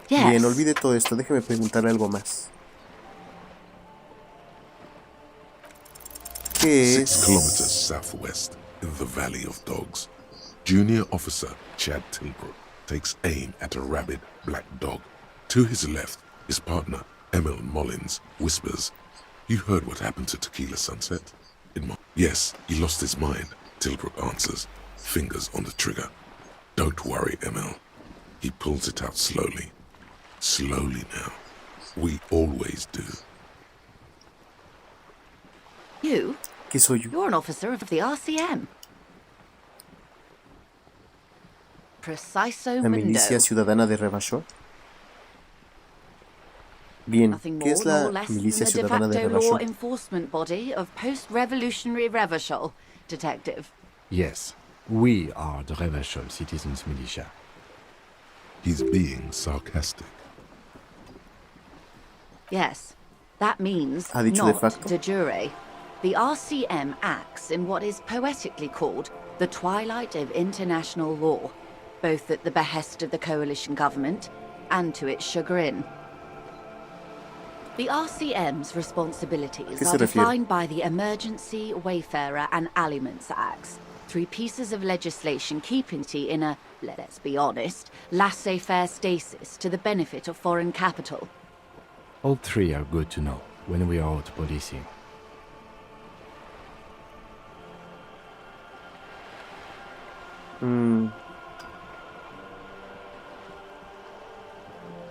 Yes. Bien, olvide todo esto. Déjeme preguntarle algo más. ¿Qué 6 es? kilometers southwest, in the Valley of Dogs, Junior Officer Chad Tilbrook takes aim at a rabid black dog. To his left, his partner, Emil Mullins, whispers, "You heard what happened to Tequila Sunset?" "Yes, he lost his mind," Tilbrook answers, fingers on the trigger. "Don't worry, Emil." He pulls it out slowly. Slowly now. We always do. You? ¿Qué soy yo? You're an officer of the RCM. Preciso La milicia Mundo. ciudadana de Revachol. Bien, Nothing ¿qué more es la nor less than milicia the de ciudadana de facto law Revachol? enforcement body of post-revolutionary Revachol, Detective. Yes, we are the Revachol Citizens Militia. He's being sarcastic. Yes, that means Ha dicho de not facto. de jure. The RCM acts in what is poetically called the twilight of international law, both at the behest of the coalition government and to its chagrin. The RCM's responsibilities ¿Qué se are refiere? defined by the Emergency, Wayfarer and Aliments Acts, 3 pieces of legislation keeping tea in a, let's be honest, laissez-faire stasis to the benefit of foreign capital. All 3 are good to know when we are out policing.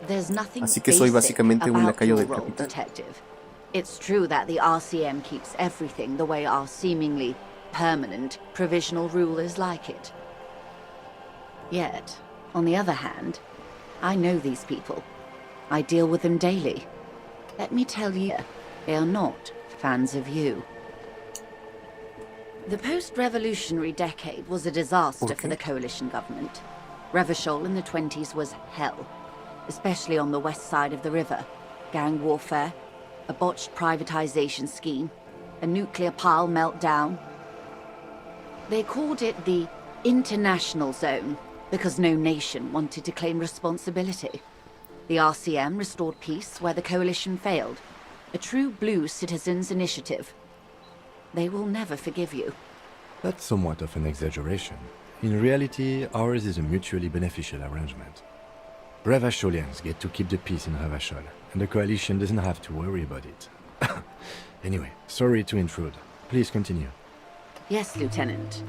There's nothing Así que soy basic básicamente un about lacayo your del role, capitán. Detective. It's true that the RCM keeps everything the way our seemingly permanent provisional rulers like it. Yet, on the other hand, I know these people. I deal with them daily. Let me tell you, they are not fans of you. The post-revolutionary decade was a disaster for the coalition government. Revachol in the 20s was hell, especially on the west side of the river. Gang warfare, a botched privatization scheme, a nuclear pile meltdown. They called it the international zone because no nation wanted to claim responsibility. The RCM restored peace where the coalition failed. A true blue citizens' initiative. They will never forgive you. That's somewhat of an exaggeration. In reality, ours is a mutually beneficial arrangement. Revacholians get to keep the peace in Revachol, and the coalition doesn't have to worry about it. Anyway, sorry to intrude. Please continue. Yes, Lieutenant.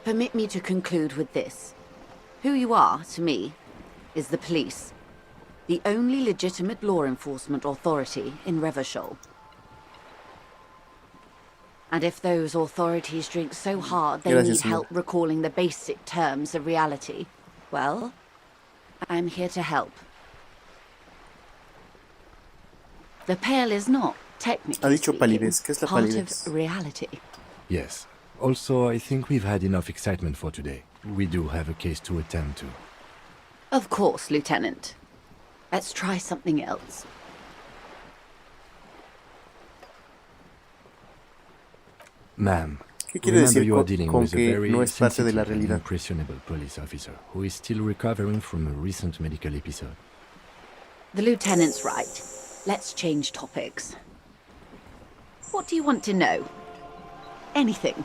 Permit me to conclude with this. Who you are, to me, is the police. The only legitimate law enforcement authority in Revachol. And if those authorities drink so hard they need help recalling the basic terms of reality, well, I'm here to help. The pale is not, technically Ha dicho speaking, palidez. ¿Qué es la part palidez? of reality. Yes. Also, I think we've had enough excitement for today. We do have a case to attend to. Of course, Lieutenant. Let's try something else. Ma'am, ¿Qué quiere remember decir you are con, dealing con with a que very no es parte de la sensitive and realidad? impressionable police officer who is still recovering from a recent medical episode. The Lieutenant's right. Let's change topics. What do you want to know? Anything.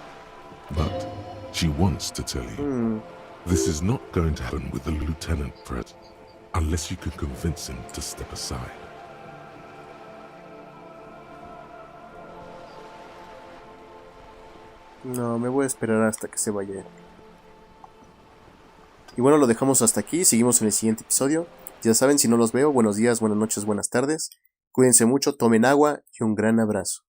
But she wants to tell you. This is not going to happen with the Lieutenant, Fred, unless you can convince him to step aside. No, me voy a esperar hasta que se vaya. Y bueno, lo dejamos hasta aquí. Seguimos en el siguiente episodio. Ya saben, si no los veo, buenos días, buenas noches, buenas tardes. Cuídense mucho, tomen agua y un gran abrazo.